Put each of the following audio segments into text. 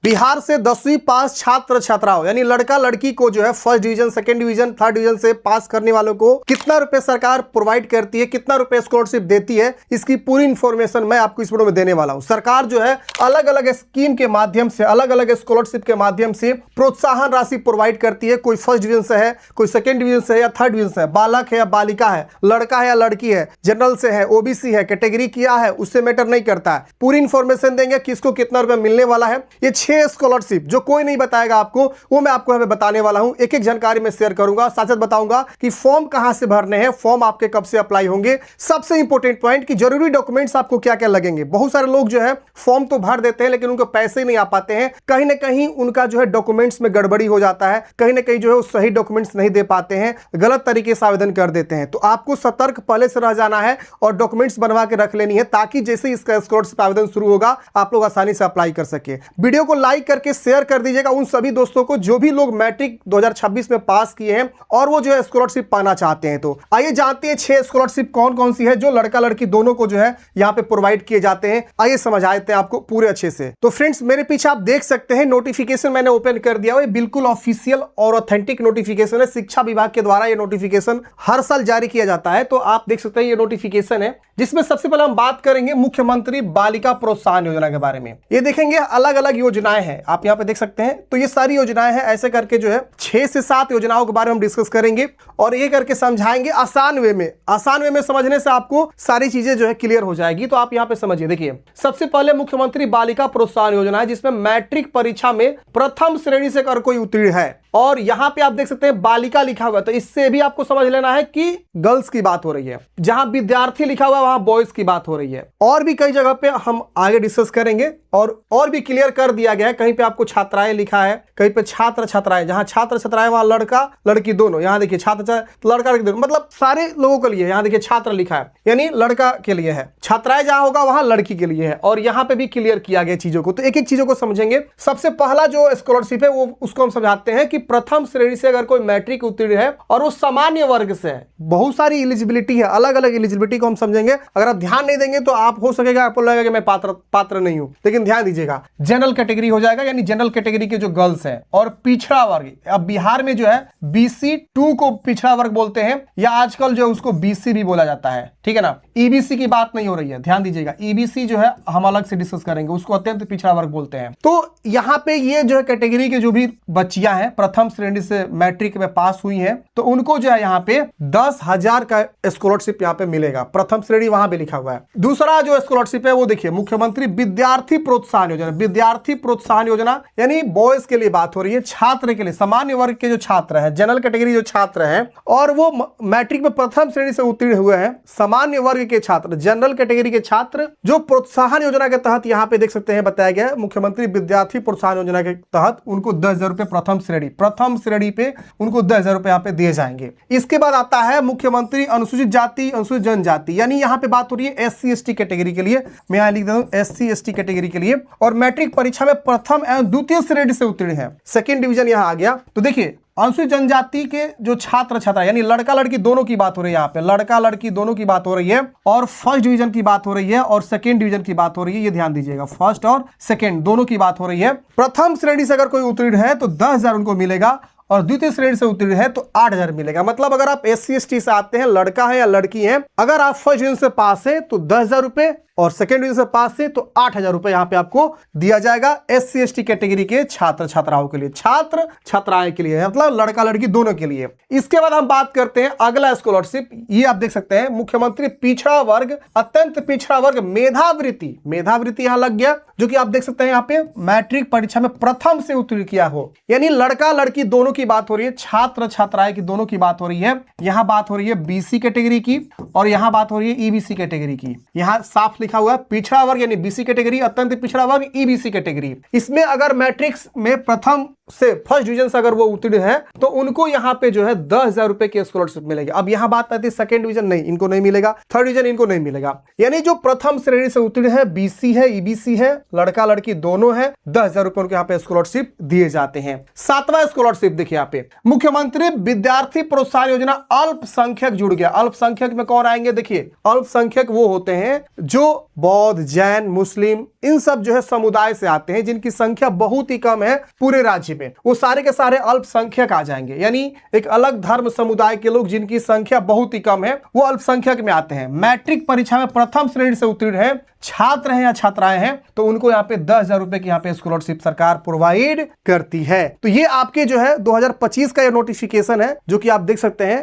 बिहार से 10वीं पास छात्र छात्राओं यानी लड़का लड़की को जो है first division, second division, third division से पास करने वालों को कितना रुपए सरकार प्रोवाइड करती है, कितना रुपए स्कॉलरशिप देती है, इसकी पूरी इंफॉर्मेशन मैं आपको इस वीडियो में देने वाला हूं। सरकार जो है अलग अलग स्कीम के माध्यम से, अलग अलग स्कॉलरशिप के माध्यम से प्रोत्साहन राशि प्रोवाइड करती है। कोई फर्स्ट डिवीजन से है, कोई सेकंड डिवीजन से है या थर्ड डिवीजन से है, बालक है या बालिका है, लड़का है या लड़की है, जनरल से है, ओबीसी है, कैटेगरी किया है, उससे मैटर नहीं करता है। पूरी इंफॉर्मेशन देंगे किसको कितना रुपए मिलने वाला है। ये 6 स्कॉलरशिप जो कोई नहीं बताएगा आपको, वो मैं आपको यहाँ पे बताने वाला हूं। एक एक जानकारी मैं शेयर करूंगा, साथ साथ बताऊंगा कि फॉर्म कहां से भरने हैं, फॉर्म आपके कब से अप्लाई होंगे, सबसे इंपॉर्टेंट पॉइंट कि जरूरी डॉक्यूमेंट्स आपको क्या क्या लगेंगे। बहुत सारे लोग जो है फॉर्म तो भर देते हैं लेकिन उनको पैसे नहीं आ पाते हैं, कहीं ना कहीं उनका जो है डॉक्यूमेंट्स में गड़बड़ी हो जाता है, कहीं ना कहीं जो है सही डॉक्यूमेंट्स नहीं दे पाते हैं, गलत तरीके से आवेदन कर देते हैं। तो आपको सतर्क पहले से रह जाना है और डॉक्यूमेंट्स बनवा के रख लेनी है, ताकि जैसे ही इसका स्कॉलरशिप आवेदन शुरू होगा आप लोग आसानी से अप्लाई कर सके। वीडियो को लाइक करके शेयर कर दीजिएगा उन सभी दोस्तों को जो भी लोग मैट्रिक 2026 में पास किए हैं और वो जो है स्कॉलरशिप पाना चाहते हैं। तो आइए जानते हैं 6 स्कॉलरशिप कौन कौन सी है जो लड़का लड़की दोनों को जो है यहाँ पे प्रोवाइड किए जाते हैं। आइए समझ आते हैं आपको पूरे अच्छे से। तो फ्रेंड्स मेरे पीछे आप देख सकते हैं नोटिफिकेशन मैंने ओपन कर दिया है, बिल्कुल ऑफिशियल और ऑथेंटिक नोटिफिकेशन है। शिक्षा विभाग के द्वारा ये नोटिफिकेशन हर साल जारी किया जाता है। तो आप देख सकते हैं ये नोटिफिकेशन है, जिसमें सबसे पहले हम बात करेंगे मुख्यमंत्री बालिका प्रोत्साहन योजना के बारे में। ये देखेंगे अलग अलग योजनाएं हैं, आप यहाँ पे देख सकते हैं। तो ये सारी योजनाएं हैं, ऐसे करके जो है 6 से 7 योजनाओं के बारे में हम डिस्कस करेंगे और ये करके समझाएंगे आसान वे में। आसान वे में समझने से आपको सारी चीजें जो है क्लियर हो जाएगी। तो आप यहाँ पे समझिए, देखिए सबसे पहले मुख्यमंत्री बालिका प्रोत्साहन योजना है, जिसमें मैट्रिक परीक्षा में प्रथम श्रेणी से अगर कोई उत्तीर्ण है और यहां पे आप देख सकते हैं बालिका लिखा हुआ है, तो इससे भी आपको समझ लेना है कि गर्ल्स की बात हो रही है। जहां विद्यार्थी लिखा हुआ है वहां बॉयज की बात हो रही है। और भी कई जगह पे हम आगे डिस्कस करेंगे और भी क्लियर कर दिया गया है। कहीं पे आपको छात्राएं लिखा है, कहीं पे छात्र छात्राएं, जहां छात्र छात्राएं वहां लड़का लड़की दोनों। यहां देखिए छात्र लड़का लड़की दोनों, मतलब सारे लोगों के लिए। यहां देखिए छात्र लिखा है यानी लड़का के लिए है, छात्राएं जहां होगा वहां लड़की के लिए है। और यहां पे भी क्लियर किया गया चीजों को। तो एक एक चीजों को समझेंगे। सबसे पहला जो स्कॉलरशिप है वो उसको हम समझाते हैं कि प्रथम श्रेणी से अगर कोई मैट्रिक उत्तीर्ण है और वो सामान्य वर्ग से है, बहुत सारी एलिजिबिलिटी है, अलग अलग एलिजिबिलिटी को हम समझेंगे। अगर आप ध्यान नहीं देंगे तो आप हो सकेगा आपको लगेगा कि मैं पात्र नहीं हूं, लेकिन ध्यान दीजिएगा जनरल कैटेगरी हो जाएगा, यानी जनरल कैटेगरी के जो गर्ल्स हैं। और पिछड़ा वर्ग, अब बिहार में जो है BC2 को पिछड़ा वर्ग बोलते हैं, या आजकल जो है उसको BC भी बोला जाता है, ठीक है ना। EBC की बात नहीं हो रही है, ध्यान दीजिएगा। EBC जो है हम अलग से डिस्कस करेंगे, उसको अत्यंत पिछड़ा वर्ग बोलते हैं। तो यहां पे ये जो है कैटेगरी के जो भी बच्चियां हैं प्रथम श्रेणी से मैट्रिक में पास हुई हैं, तो उनको जो है यहाँ पे 10,000 का स्कॉलरशिप यहाँ पे मिलेगा। प्रथम श्रेणी वहां पे लिखा हुआ है। दूसरा जो स्कॉलरशिप है वो देखिए मुख्यमंत्री विद्यार्थी प्रोत्साहन योजना। विद्यार्थी प्रोत्साहन योजना यानी बॉयज के लिए बात हो रही है, छात्र के लिए, सामान्य वर्ग के जो छात्र हैं, जनरल कैटेगरी जो छात्र हैं और वो मैट्रिक में प्रथम श्रेणी से उत्तीर्ण हुए हैं, सामान्य वर्ग के छात्र, जनरल कैटेगरी के छात्र, जो प्रोत्साहन योजना के तहत यहाँ पे देख सकते हैं बताया गया है मुख्यमंत्री विद्यार्थी प्रोत्साहन योजना के तहत उनको 10,000 रुपए प्रथम श्रेणी पे उनको 10,000 रुपए यहाँ पे दिए जाएंगे। इसके बाद आता है मुख्यमंत्री अनुसूचित जाति अनुसूचित जनजाति, यानी यहाँ पे बात हो रही है SC ST कैटेगरी के लिए। मैं यहाँ लिख देता हूँ SC ST कैटेगरी के लिए, और मैट्रिक परीक्षा में प्रथम एवं द्वितीय श्रेणी से उत्तीर्ण है, सेकेंड डिवीजन यहाँ आ गया। तो देखिए अनुसूचित जनजाति के जो छात्र छात्रा यानी लड़का लड़की दोनों की बात हो रही है, यहाँ पे लड़का लड़की दोनों की बात हो रही है, और फर्स्ट डिवीजन की बात हो रही है और सेकंड डिवीजन की बात हो रही है। ये ध्यान दीजिएगा, फर्स्ट और सेकंड दोनों की बात हो रही है। प्रथम श्रेणी से अगर कोई उत्तीर्ण है तो 10,000 उनको मिलेगा, और द्वितीय श्रेणी से उत्तीर्ण है तो 8,000 मिलेगा। मतलब अगर आप SC ST से आते हैं, लड़का है या लड़की है, अगर आप फर्स्ट डिवीजन से पास है तो 10,000 रुपए, और सेकंड डिवीजन से पास है तो 8,000 रुपए यहाँ पे आपको दिया जाएगा SC ST कैटेगरी के छात्र छात्राओं के लिए, छात्र छात्राएं के लिए, मतलब लड़का लड़की दोनों के लिए। इसके बाद हम बात करते हैं अगला स्कॉलरशिप। ये आप देख सकते हैं मुख्यमंत्री पिछड़ा वर्ग, अत्यंत पिछड़ा वर्ग मेधावृत्ति। मेधावृत्ति यहाँ लग गया, जो कि आप देख सकते हैं यहाँ पे मैट्रिक परीक्षा में प्रथम से उत्तीर्ण किया हो, यानी लड़का लड़की दोनों की बात हो रही है, छात्र छात्राएं की दोनों की बात हो रही है। यहाँ बात हो रही है BC कैटेगरी की और यहाँ बात हो रही है EBC कैटेगरी की। यहाँ साफ लिखा हुआ है पिछड़ा वर्ग यानी BC कैटेगरी, अत्यंत पिछड़ा वर्ग EBC कैटेगरी। इसमें अगर मैट्रिक्स में प्रथम से फर्स्ट डिवीजन से अगर वो उत्तीर्ण है तो उनको यहाँ पे जो है 10,000 रुपए की स्कॉलरशिप मिलेगी। अब यहाँ बात आती है सेकंड डिवीजन, नहीं, इनको नहीं मिलेगा। थर्ड डिवीजन इनको नहीं मिलेगा। यानी जो प्रथम श्रेणी से उत्तीर्ण है, बीसी है, ईबीसी है, लड़का लड़की दोनों है, 10,000 रुपए उनको यहाँ पे स्कॉलरशिप दिए जाते हैं। 7वां स्कॉलरशिप देखिए यहाँ पे, मुख्यमंत्री विद्यार्थी प्रोत्साहन योजना, अल्पसंख्यक जुड़ गया। अल्पसंख्यक में कौन आएंगे? देखिए अल्पसंख्यक वो होते हैं जो बौद्ध, जैन, मुस्लिम, इन सब जो है समुदाय से आते हैं, जिनकी संख्या बहुत ही कम है पूरे राज्य में, वो सारे के सारे अल्पसंख्यक आ जाएंगे। यानी एक अलग धर्म समुदाय के लोग जिनकी संख्या बहुत ही कम है वो अल्पसंख्यक में आते हैं। मैट्रिक परीक्षा में प्रथम श्रेणी से उत्तीर्ण है, छात्र हैं या छात्राएं हैं, तो उनको यहाँ पे 10,000 रुपए की यहाँ पे स्कॉलरशिप सरकार प्रोवाइड करती है। तो ये आपके जो है 2025 का ये नोटिफिकेशन है, जो कि आप देख सकते हैं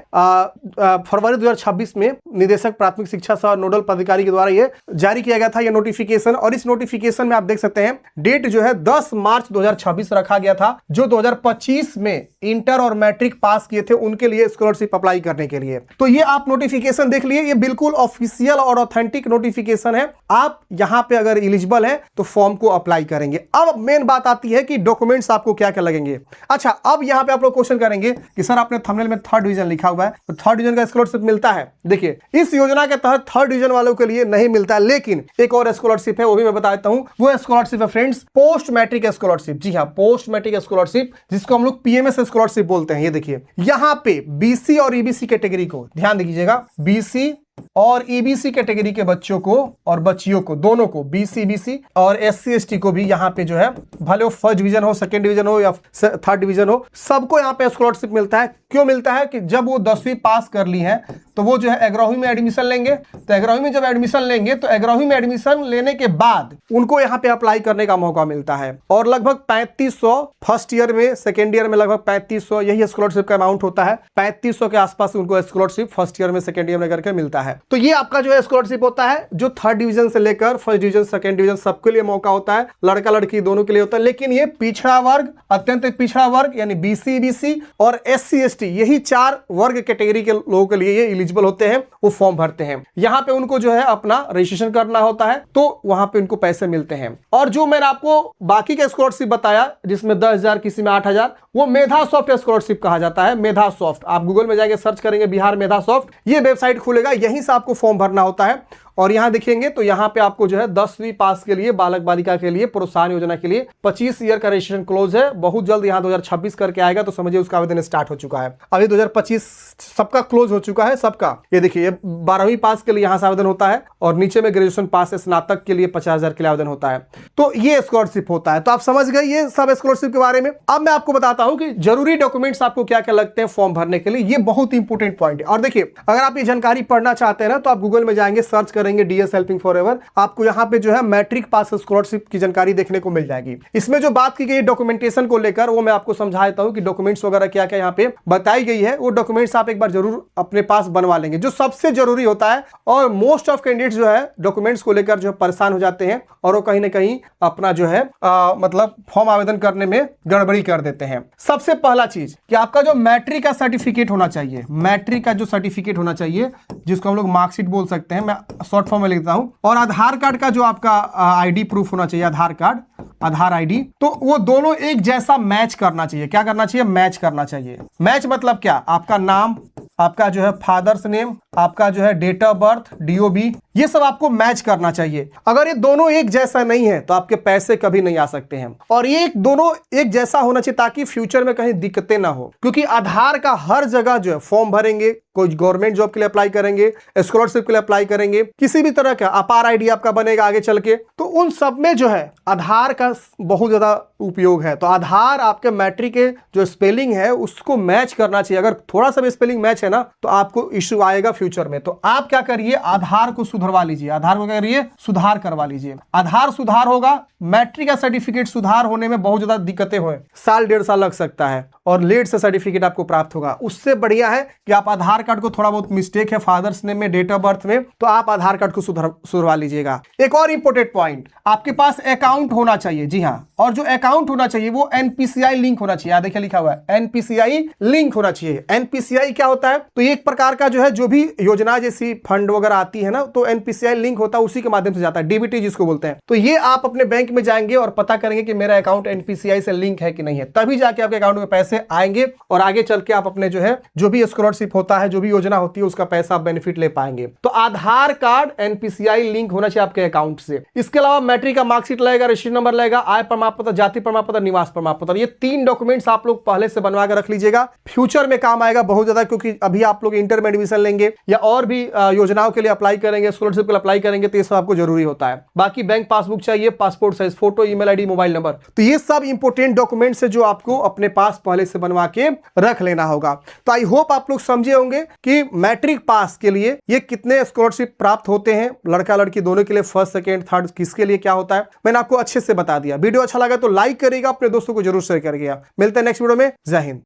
फरवरी 2026 में निदेशक प्राथमिक शिक्षा सह नोडल पदाधिकारी के द्वारा ये जारी किया गया था ये नोटिफिकेशन। और इस नोटिफिकेशन में आप देख सकते हैं डेट जो है 10 मार्च 2026 रखा गया था, जो 2025 में इंटर और मैट्रिक पास किए थे उनके लिए स्कॉलरशिप अप्लाई करने के लिए। तो ये आप नोटिफिकेशन देख लिए, ये बिल्कुल ऑफिशियल और ऑथेंटिक नोटिफिकेशन है। आप यहां पे अगर एलिजिबल है तो फॉर्म को अप्लाई करेंगे। अब मेन बात आती है कि डॉक्यूमेंट्स आपको क्या क्या लगेंगे। अच्छा, अब यहां पे आप लोग क्वेश्चन करेंगे कि सर आपने थंबनेल में थर्ड डिवीजन लिखा हुआ है, तो थर्ड डिवीजन का स्कॉलरशिप मिलता है? देखिए इस योजना के तहत थर्ड डिवीजन वालों के लिए नहीं मिलता है, लेकिन एक और स्कॉलरशिप है, वो भी मैं बता देता हूं। वो स्कॉलरशिप है फ्रेंड्स पोस्ट मैट्रिक स्कॉलरशिप। जी हां, पोस्ट मैट्रिक स्कॉलरशिप, जिसको हम लोग पीएमएस स्कॉलरशिप बोलते हैं। ये देखिए यहां पे बीसी और ईबीसी कैटेगरी को ध्यान दीजिएगा, बीसी और ईबीसी कैटेगरी के बच्चों को और बच्चियों को, दोनों को, बीसी ईबीसी और एससी एसटी को भी यहाँ पे जो है, भले वो फर्स्ट डिवीजन हो, सेकंड डिवीजन हो या थर्ड डिवीजन हो, सबको यहाँ पे स्कॉलरशिप मिलता है। क्यों मिलता है? कि जब वो 10वीं पास कर ली है तो वो जो है 11वीं में एडमिशन लेंगे। तो 11वीं में जब एडमिशन लेंगे तो 11वीं में एडमिशन लेने के बाद उनको यहाँ पे अप्लाई करने का मौका मिलता है। और लगभग 3500 फर्स्ट ईयर में, सेकेंड ईयर में लगभग 3500 यही स्कॉलरशिप का अमाउंट होता है। 3500 के आसपास उनको स्कॉलरशिप फर्स्ट ईयर में, सेकेंड ईयर में करके मिलता है। तो ये आपका जो है स्कॉलरशिप होता है, जो थर्ड डिवीजन से लेकर फर्स्ट डिवीजन, सेकंड डिवीजन सबके लिए मौका होता है, लड़का लड़की दोनों के लिए होता है। लेकिन ये पिछड़ा वर्ग, अत्यंत पिछड़ा वर्ग यानी बीसी ईबीसी और एससी एसटी, यही 4 वर्ग कैटेगरी के लोगों के लिए ये एलिजिबल होते हैं, वो फॉर्म भरते हैं। यहाँ पे उनको जो है अपना रजिस्ट्रेशन करना होता है, तो वहां पे उनको पैसे मिलते हैं। और जो मैंने आपको बाकी का स्कॉलरशिप बताया, जिसमें 10,000, किसी में 8,000, वो मेधा सॉफ्ट स्कॉलरशिप कहा जाता है। मेधा सॉफ्ट, आप गूगल में जाके सर्च करेंगे बिहार मेधा सॉफ्ट, ये वेबसाइट खुलेगा, यहीं से आपको फॉर्म भरना होता है। और यहां देखेंगे तो यहां पे आपको जो है 10वीं पास के लिए, बालक बालिका के लिए प्रोत्साहन योजना के लिए 25 ईयर का रजिस्ट्रेशन क्लोज है। बहुत जल्द यहां 2026 करके आएगा, तो समझिए उसका आवेदन स्टार्ट हो चुका है। अभी 2025 सबका क्लोज हो चुका है, सबका। ये देखिए 12वीं पास के लिए यहां से आवेदन होता है, और नीचे में ग्रेजुएशन पास है, स्नातक के लिए 50,000 के लिए आवेदन होता है। तो ये स्कॉलरशिप होता है। तो आप समझ गए ये सब स्कॉलरशिप के बारे में। अब मैं आपको बताता हूं कि जरूरी डॉक्यूमेंट्स आपको क्या क्या लगते हैं फॉर्म भरने के लिए। ये बहुत इंपॉर्टेंट पॉइंट है। और देखिए अगर आप ये जानकारी पढ़ना चाहते हैं ना, तो आप गूगल में जाएंगे, सर्च करेंगे डीएस हेल्पिंग फॉरएवर, आपको यहाँ पे जो है मैट्रिक पास स्कॉलरशिप की जानकारी देखने को मिल जाएगी। इसमें जो बात की गई डॉक्यूमेंटेशन को लेकर, वो मैं आपको समझाता हूँ कि डॉक्यूमेंट्स वगैरह क्या क्या यहाँ पे बताई गई है। वो डॉक्यूमेंट्स आप एक बार जरूर अपने पास बनवा लेंगे, जो सबसे जरूरी होता है। और मोस्ट ऑफ कैंडिडेट्स जो है डॉक्यूमेंट्स को लेकर जो परेशान हो जाते हैं, और वो कहीं ना कहीं अपना जो है मतलब फॉर्म आवेदन करने में गड़बड़ी कर देते हैं। सबसे पहला चीज कि आपका जो मैट्रिक का सर्टिफिकेट होना चाहिए, मैट्रिक का जो सर्टिफिकेट होना चाहिए, जिसको हम लोग मार्कशीट बोल सकते हैं, मैं शॉर्ट फॉर्म में लिखता हूं। और आधार कार्ड का जो आपका आईडी प्रूफ होना चाहिए, आधार कार्ड, आधार आईडी, तो वो दोनों एक जैसा मैच करना चाहिए। क्या करना चाहिए? मैच करना चाहिए। मैच मतलब क्या? आपका नाम, आपका जो है फादर्स नेम, आपका जो है डेट ऑफ बर्थ, डीओबी, ये सब आपको मैच करना चाहिए। अगर ये दोनों एक जैसा नहीं है तो आपके पैसे कभी नहीं आ सकते हैं। और ये दोनों एक जैसा होना चाहिए ताकि फ्यूचर में कहीं दिक्कतें ना हो, क्योंकि आधार का हर जगह जो है फॉर्म भरेंगे, कोई गवर्नमेंट जॉब के लिए अप्लाई करेंगे, स्कॉलरशिप के लिए अप्लाई करेंगे, किसी भी तरह का अपार आईडी आपका बनेगा आगे चल के, तो उन सब में जो है आधार का बहुत ज्यादा उपयोग है। तो आधार आपके मैट्रिक के जो स्पेलिंग है उसको मैच करना चाहिए। अगर थोड़ा सा भी स्पेलिंग मैच है ना, तो आपको इश्यू आएगा फ्यूचर में। तो आप क्या करिए, आधार को सुधरवा लीजिए, आधार को क्या करिए, सुधार करवा लीजिए। आधार सुधार होगा, मैट्रिक का सर्टिफिकेट सुधार होने में बहुत ज्यादा दिक्कतें हुए, साल 1.5 साल लग सकता है। और लेट से सर्टिफिकेट आपको प्राप्त होगा। उससे बढ़िया है कि आप आधार कार्ड को, थोड़ा बहुत मिस्टेक है फादर्स नेम में, डेट ऑफ बर्थ में, तो आप आधार कार्ड को सुधरवा लीजिएगा। एक और इंपॉर्टेंट पॉइंट, आपके पास अकाउंट होना चाहिए। जी हाँ, और जो अकाउंट होना चाहिए वो एनपीसीआई लिंक होना चाहिए। देखिए लिखा हुआ है एनपीसीआई लिंक होना चाहिए। एनपीसीआई क्या होता है? तो ये एक प्रकार का जो है, जो भी योजना जैसी फंड वगैरह आती है ना, तो एनपीसीआई लिंक होता है, उसी के माध्यम से जाता है, डीबीटी जिसको बोलते हैं। तो ये आप अपने बैंक में जाएंगे और पता करेंगे कि मेरा अकाउंट एनपीसीआई से लिंक है कि नहीं है, तभी जाके आपके अकाउंट में पैसे आएंगे और आगे चल के आप अपने जो है, जो भी स्कॉलरशिप होता है, जो भी योजना होती है, उसका पैसा आप बेनिफिट ले पाएंगे। तो आधार कार्ड एनपीसीआई लिंक होना चाहिए आपके अकाउंट से। इसके अलावा मैट्रिक का मार्कशीट लगेगा, रजिस्ट्रेशन नंबर लगेगा, आय प्रमाण पत्र, जाति प्रमाण पत्र, निवास प्रमाण पत्र। ये 3 डॉक्यूमेंट्स आप लोग पहले से बनवा कर रख लीजिएगा, फ्यूचर में काम आएगा बहुत ज्यादा, क्योंकि अभी आप लोग इंटर में एडमिशन लेंगे या और भी योजनाओं के लिए अप्लाई करेंगे, स्कॉलरशिप के लिए अप्लाई करेंगे, तो ये सब आपको जरूरी होता है। बाकी बैंक पासबुक चाहिए, passport size photo, email ID, mobile number, तो ये सब इंपोर्टेंट डॉक्यूमेंट्स है जो आपको अपने पास पहले से बनवा के रख लेना होगा। तो आई होप आप लोग समझे होंगे कि मैट्रिक पास के लिए ये कितने स्कॉलरशिप प्राप्त होते हैं, लड़का लड़की दोनों के लिए, फर्स्ट सेकेंड थर्ड, किसके लिए क्या होता है, मैंने आपको अच्छे से बता दिया। वीडियो अच्छा लगा तो लाइक करिएगा, अपने दोस्तों को जरूर शेयर करिएगा। मिलते हैं नेक्स्ट वीडियो में। जय हिंद।